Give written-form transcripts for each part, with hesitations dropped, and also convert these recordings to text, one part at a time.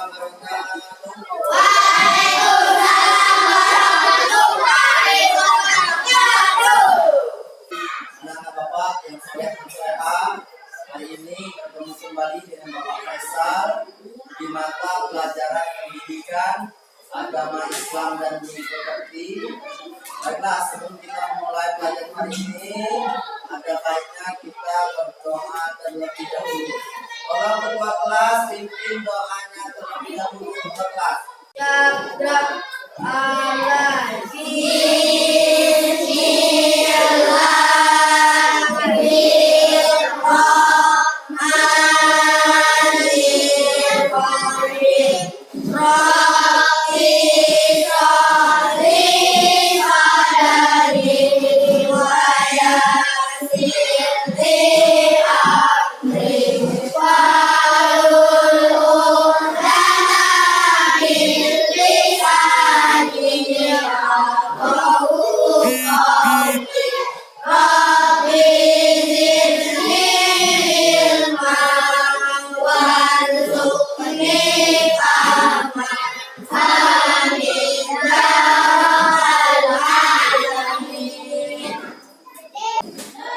wabarakatuh. Anak-anak Bapak yang saya percaya, hari ini bertemu kembali dengan Bapak Faisal di mata pelajaran pendidikan agama Islam dan Budi. Baiklah, sebelum kita mulai pelajaran hari ini, ada baiknya kita berdoa terlebih dahulu. Tolong ketua kelas pimpin doanya terlebih dahulu untuk kelas.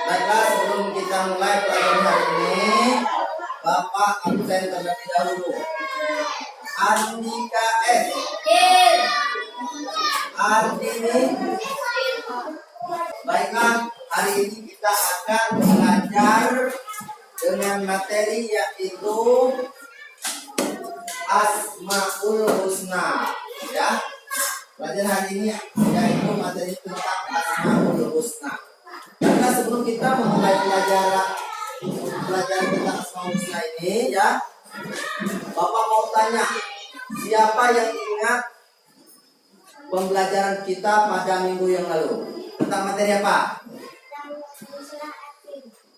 Baiklah, sebelum kita mulai pelajaran hari ini, Bapak absen terlebih dahulu. Andika S. Andini. Baiklah, hari ini kita akan belajar dengan materi yaitu Asmaul Husna. Ya, pelajaran hari ini yaitu materi tentang Asmaul Husna. Karena sebelum kita memulai pelajaran tentang Asmaul Husna ini, ya, Bapak mau tanya, siapa yang ingat pembelajaran kita pada minggu yang lalu? Tentang materi apa?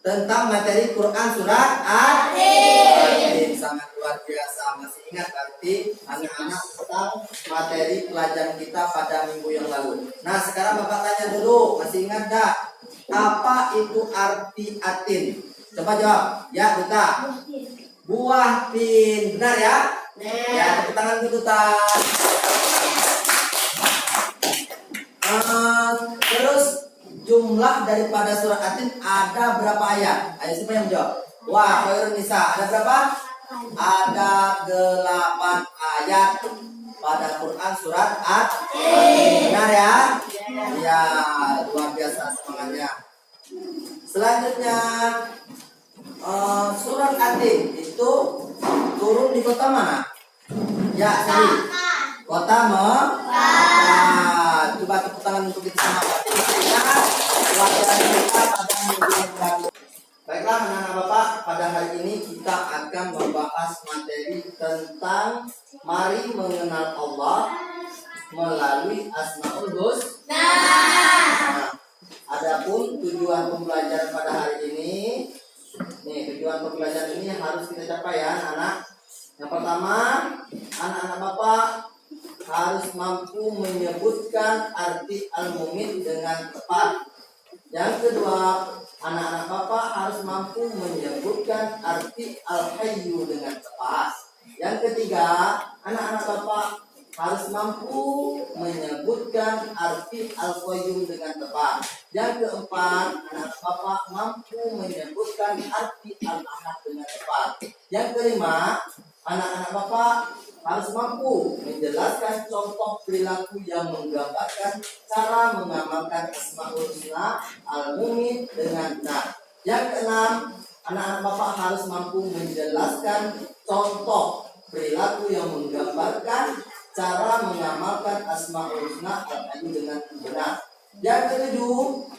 Tentang materi Quran surat At-Tin. Sangat luar biasa. Masih ingat berarti anak-anak tentang materi pelajaran kita pada minggu yang lalu. Nah, sekarang Bapak tanya dulu, masih ingat gak? Apa itu arti At-Tin? Coba jawab. Ya, Duta. Buah tin. Benar ya? Ya, tepuk tangan dulu, Duta. Terus jumlah daripada surat At-Tin ada berapa ayat? Ayo siapa yang jawab? Wah, Khairun Nisa. Ada berapa? Ada 8 ayat pada Quran surat At-Tin. Benar ya? Ya, luar biasa semangatnya. Selanjutnya surat At-Tin itu turun di kota mana? Ya, Sari. Kota Mekah. Coba tepuk tangan untuk kita semua. Pelajaran kita pada minggu yang lalu. Baiklah, anak-anak Bapak, pada hari ini kita akan membahas materi tentang mari mengenal Allah melalui Asmaul Husna. Nah, adapun tujuan pembelajaran pada hari ini, tujuan pembelajaran ini harus kita capai ya, anak-anak. Yang pertama, anak-anak Bapak harus mampu menyebutkan arti al-mumit dengan tepat. Yang kedua, anak-anak Bapak harus mampu menyebutkan arti al-hayyu dengan tepat. Yang ketiga, anak-anak Bapak harus mampu menyebutkan arti al-qayyum dengan tepat. Yang keempat, anak-anak Bapak mampu menyebutkan arti al-ahad dengan tepat. Yang kelima, anak-anak Bapak harus mampu menjelaskan contoh perilaku yang menggambarkan cara mengamalkan Asmaul Husna al-Mumin dengan benar. Yang keenam, anak-anak Bapak harus mampu menjelaskan contoh perilaku yang menggambarkan cara mengamalkan Asmaul Husna al-Hayyu dengan benar. Yang ketujuh,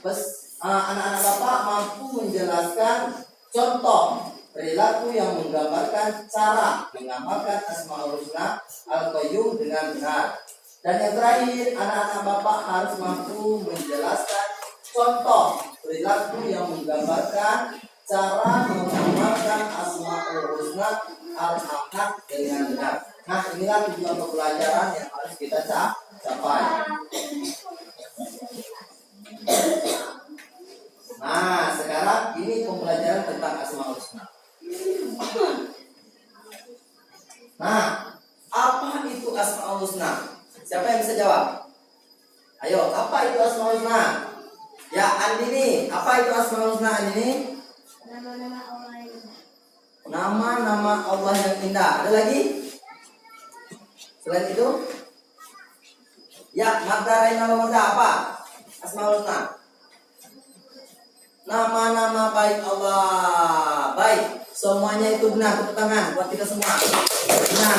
anak-anak Bapak mampu menjelaskan contoh perilaku yang menggambarkan cara mengamalkan Asmaul Husna al-Qayyum dengan benar. Dan yang terakhir, anak-anak Bapak harus mampu menjelaskan contoh perilaku yang menggambarkan cara mengamalkan Asmaul Husna al-Ahad dengan benar. Nah, inilah tujuan pembelajaran yang harus kita capai. Nah, sekarang ini pembelajaran tentang Asmaul Husna. Nah, Asmaul Husna? Siapa yang bisa jawab? Ayo, apa itu Asmaul Husna? Ya, Andini, apa itu Asmaul Husna, Andini? Nama-nama Allah yang indah. Nama-nama Allah yang indah. Ada lagi? Selain itu? Ya, Madda Raina Lamada apa? Asmaul Husna. Nama-nama baik Allah. Baik, semuanya itu benar. Tepuk tangan buat kita semua. Benar.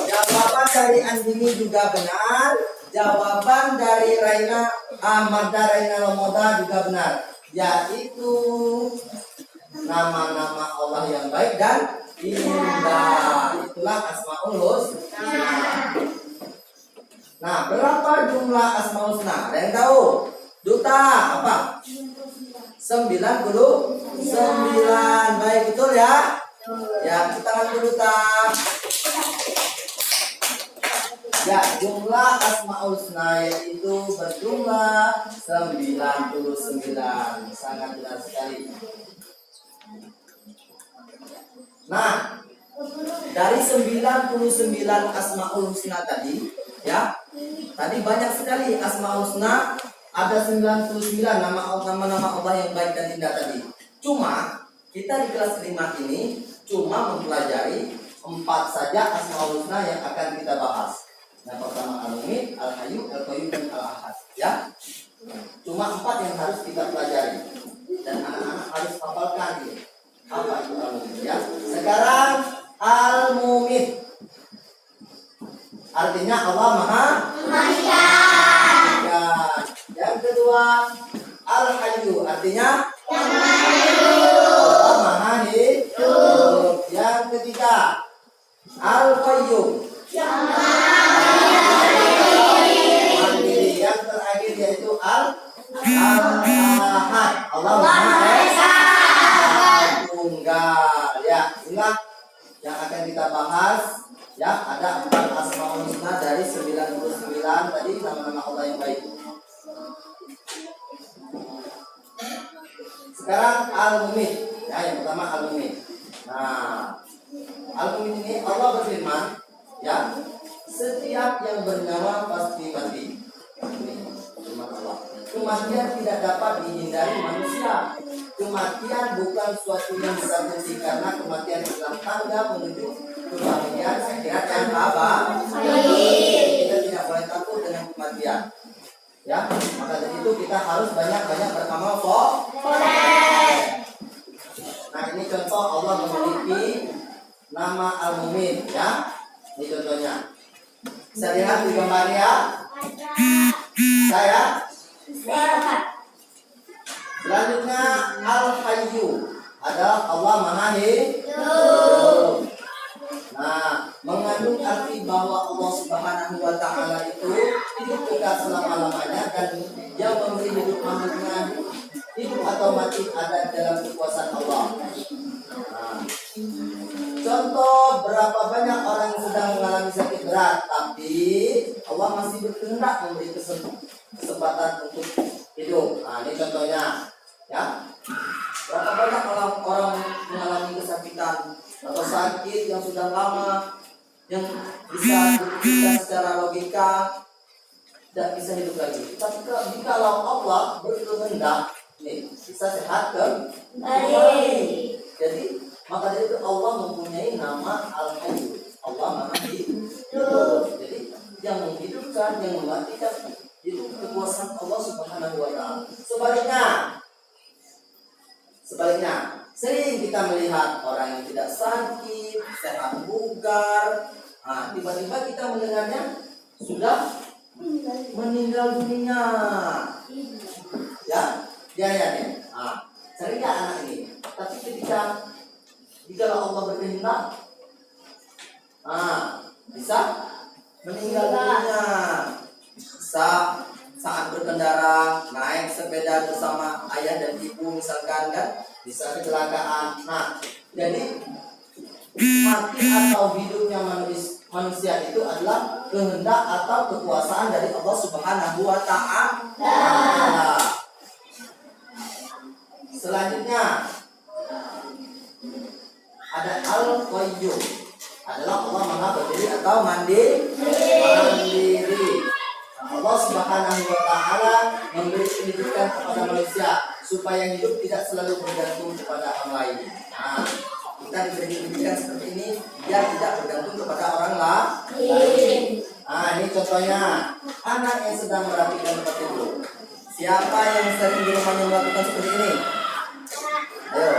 Jawaban dari Andini juga benar. Jawaban dari Raina Madda Raina Lamada juga benar. Yaitu nama-nama Allah yang baik dan indah. Itulah Asmaul Husna. Nah, berapa jumlah Asmaul Husna? Ada yang tahu? Duta, apa? 99. Baik, betul ya? Ya, tepuk tangan dulu, Duta. Ya, jumlah Asmaul Husna yaitu berjumlah 99. Sangat jelas sekali. Nah, dari 99 Asmaul Husna tadi, ya, tadi banyak sekali Asmaul Husna, ada 99 nama-nama Allah yang baik dan indah tadi. Cuma kita di kelas 5 ini cuma mempelajari 4 saja Asmaul Husna yang akan kita bahas. Yang pertama Al-Mu'min, Al-Hayyu, Al-Qayyum, dan Al-Ahad. Ya, cuma 4 yang harus kita pelajari dan anak-anak harus hafalkan ini. Apa itu Al-Mu'min? Ya, sekarang Al-Mu'min artinya Allah Maha ya. Yang kedua Al-Hayyu artinya Allah Maha Hidup. Yang ketiga Al-Qayyum mandiri. Yang terakhir yaitu Al-Ahad Allah Maha Tunggal. Ya, inilah yang akan kita bahas. Ya, ada 4 Asmaul Husna dari 99 tadi nama-nama Allah yang baik. Sekarang Al-Mu'min. Ya, yang pertama Al-Mu'min. Nah, Al-Mu'min ini Allah berfirman, ya, setiap yang bernyawa pasti mati. Ini firman Allah. Kematian tidak dapat dihindari manusia. Kematian bukan suatu yang terjadi karena kematian adalah tanda menuju kebahagiaan akhirat yang abadi. Kita tidak boleh takut dengan kematian. Ya, maka dari itu kita harus banyak-banyak beramal soleh. Nah, ini contoh Allah memiliki nama Al-Mu'min, ya. Ini contohnya. Saya lihat di gambar ya. Saya. Selanjutnya Al-Hayyu adalah Allah Maha Hidup. Nah, mengandung arti bahwa Allah Subhanahu wa Ta'ala itu hidup kekal selama-lamanya dan yang memberi hidup makhluknya hidup atau mati ada dalam kekuasaan Allah. Nah, contoh berapa banyak orang yang sedang mengalami sakit berat, tapi Allah masih berkehendak memberi kesempatan untuk hidup. Nah, ini contohnya, ya. Berapa banyak orang mengalami kesakitan atau sakit yang sudah lama, yang bisa dibuktikan secara logika tidak bisa hidup lagi. Tapi kalau Allah berkehendak, nih, bisa sehat kembali. Jadi maka dari itu Allah mempunyai nama Al-Hayyu, Allah Maha Hidup. Jadi yang menghidupkan, yang mematikan itu kekuasaan Allah Subhanahu wa Ta'ala. Sebaliknya, sering kita melihat orang yang tidak sakit, sehat bugar. Nah, tiba-tiba kita mendengarnya sudah meninggal dunia. Ya. Nah, sering ya anak ini. Tapi ketika Allah berkehendak, nah, bisa meninggal dunia. Bisa saat berkendara, naik sepeda bersama ayah dan ibu misalkan, kan, bisa kecelakaan. Nah, jadi mati atau hidupnya manusia itu adalah kehendak atau kekuasaan dari Allah Subhanahu wa Ta'ala. Selanjutnya ada Al-Qayyum. adalah Allah Maha Berdiri atau mandiri. Allah Subhanahu wa Ta'ala memberi pendidikan kepada manusia supaya hidup tidak selalu bergantung kepada orang lain. Nah, kita diberi pendidikan seperti ini biar tidak bergantung kepada orang lain. Nah, ini contohnya anak yang sedang merapikan tempat tidur. Siapa yang sering di rumahnya melakukan seperti ini? Ayo.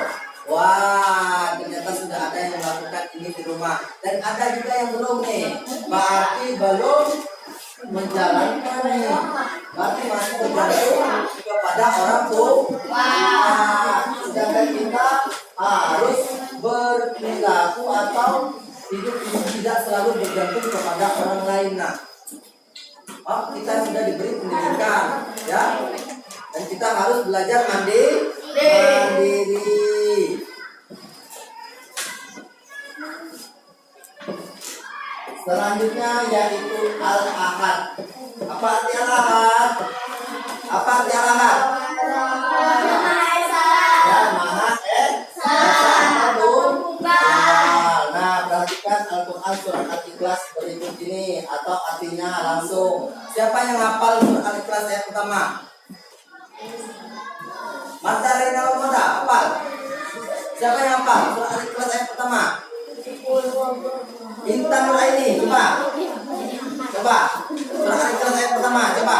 Wah, ternyata sudah ada yang melakukan ini di rumah dan ada juga yang belum nih. Berarti belum menjalankan nih. Berarti masih bergantung kepada orang tua. Sedangkan kita harus berperilaku atau hidup ini tidak selalu bergantung kepada orang lain. Nah, kita sudah diberi pendidikan, ya, dan kita harus belajar mandiri. Selanjutnya yaitu al-ahad. Apa arti al-ahad? Apa arti al-ahad? Ya, Maha Esa. Nah, perhatikan Al-Quran surat Al-Ikhlas berikut ini atau artinya langsung. Siapa yang hafal surat Al-Ikhlas ayat pertama? Mata Rina Lomoda, hafal. Siapa yang hafal surat Al-Ikhlas ayat pertama? Intan Nuraini, coba. Surat Al-Ikhlas ayat pertama, coba.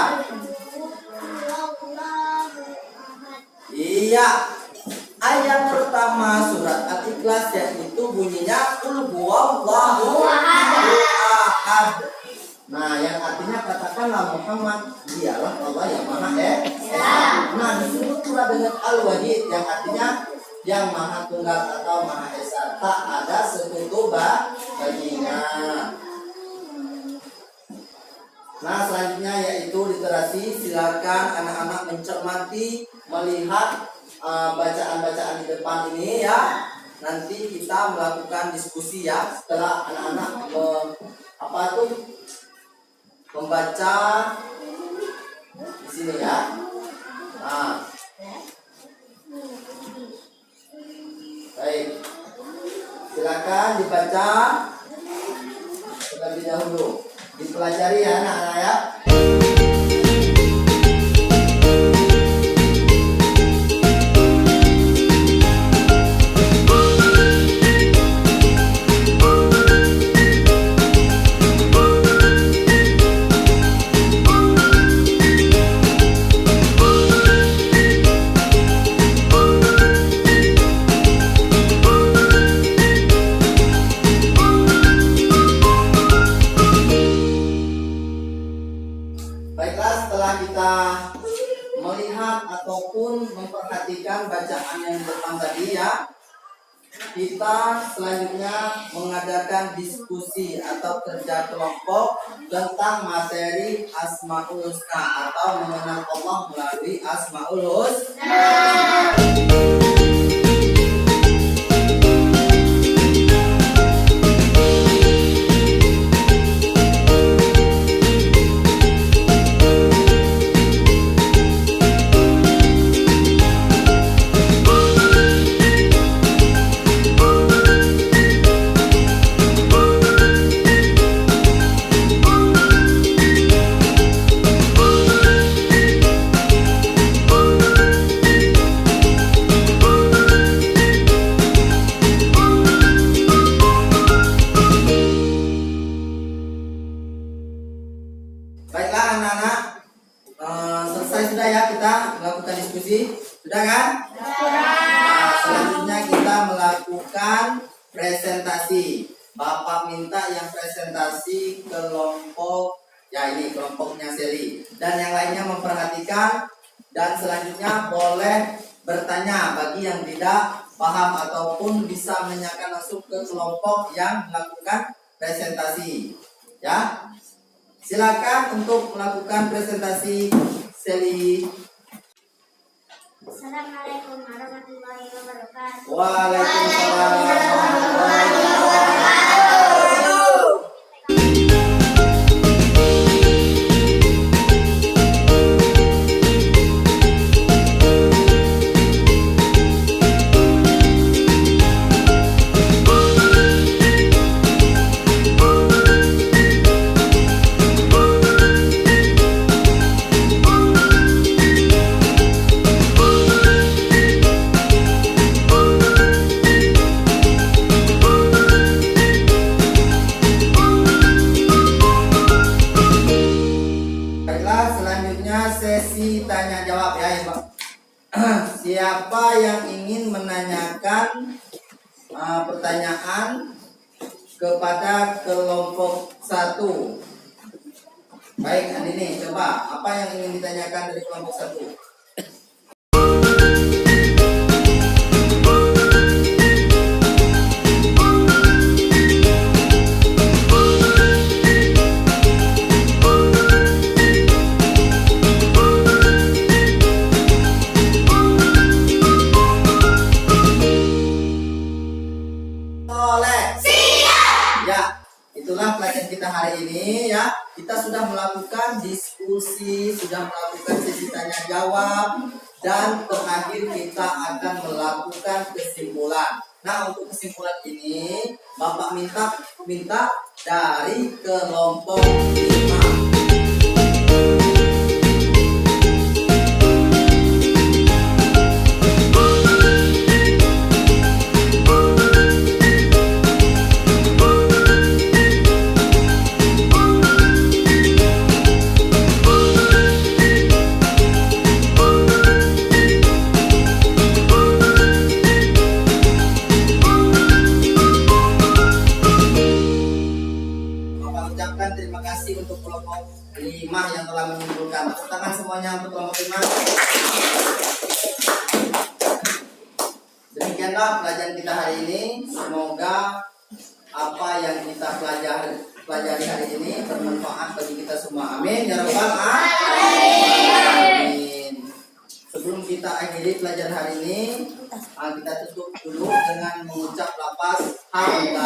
Iya. Ayat pertama surat Al-Ikhlas yaitu bunyinya Qul huwallahu ahad. Nah, yang artinya katakanlah Muhammad dialah Allah yang Maha Esa. Nah, disebut pula dengan Al-Wahid yang artinya yang Maha Tunggal atau Maha Esa, tak ada sekutu baginya. Nah, selanjutnya yaitu literasi. Silakan anak-anak mencermati, melihat bacaan-bacaan di depan ini ya. Nanti kita melakukan diskusi ya setelah anak-anak membaca di sini ya. Nah, baik, silakan dibaca terlebih dahulu, dipelajari ya anak-anak ya. Baiklah, setelah kita melihat ataupun memperhatikan bacaan yang depan tadi ya, kita selanjutnya mengadakan diskusi atau kerja kelompok tentang materi Asmaul Husna atau mengenal Allah melalui Asmaul Husna. Baiklah anak-anak, selesai sudah ya kita melakukan diskusi, sudah kan? Nah, selanjutnya kita melakukan presentasi. Bapak minta yang presentasi kelompok, ya ini kelompoknya Seli, dan yang lainnya memperhatikan. Dan selanjutnya boleh bertanya bagi yang tidak paham ataupun bisa menanyakan langsung ke kelompok yang melakukan presentasi. Ya. Silakan untuk melakukan presentasi Seli. Assalamualaikum warahmatullahi wabarakatuh. Waalaikumsalam warahmatullahi wabarakatuh. siapa yang ingin menanyakan pertanyaan kepada kelompok 1? Baik, Andini, coba apa yang ingin ditanyakan dari kelompok 1? Ya, itulah pelajaran kita hari ini ya. Kita sudah melakukan diskusi, sudah melakukan sesi tanya jawab, dan terakhir kita akan melakukan kesimpulan. Nah, untuk kesimpulan ini Bapak minta dari kelompok 5. Ucapkan terima kasih untuk kelompok 5 yang telah mengumpulkan. Tepuk tangan semuanya untuk kelompok 5. Demikianlah pelajaran kita hari ini. Semoga apa yang kita pelajari hari ini bermanfaat bagi kita semua. Amin ya rabbal alamin. Sebelum kita akhiri pelajaran hari ini, kita tutup dulu dengan mengucap lafaz hamdalah.